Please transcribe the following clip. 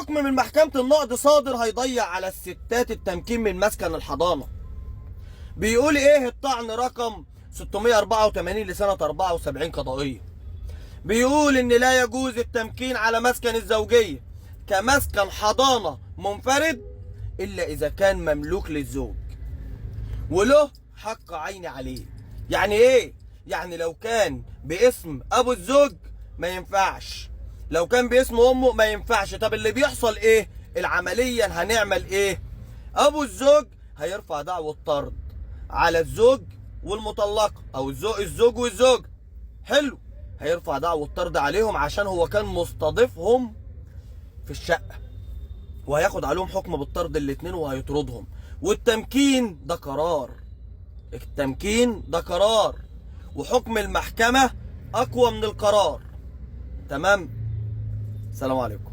حكم من محكمة النقض صادر هيضيع على الستات التمكين من مسكن الحضانة. بيقول ايه الطعن رقم 684 لسنة 74 قضائية. بيقول ان لا يجوز التمكين على مسكن الزوجية كمسكن حضانة منفرد الا اذا كان مملوك للزوج وله حق عيني عليه. يعني ايه؟ يعني لو كان باسم ابو الزوج ما ينفعش، لو كان باسم امه ما ينفعش. طب اللي بيحصل ايه؟ العمليا هنعمل ايه؟ ابو الزوج هيرفع دعوة طرد على الزوج والمطلقة، او الزوج والزوج. حلو، هيرفع دعوة طرد عليهم عشان هو كان مستضيفهم في الشقة، وهياخد عليهم حكم بالطرد الاتنين وهيطردهم. والتمكين ده قرار، التمكين ده قرار، وحكم المحكمة اقوى من القرار. تمام. السلام عليكم.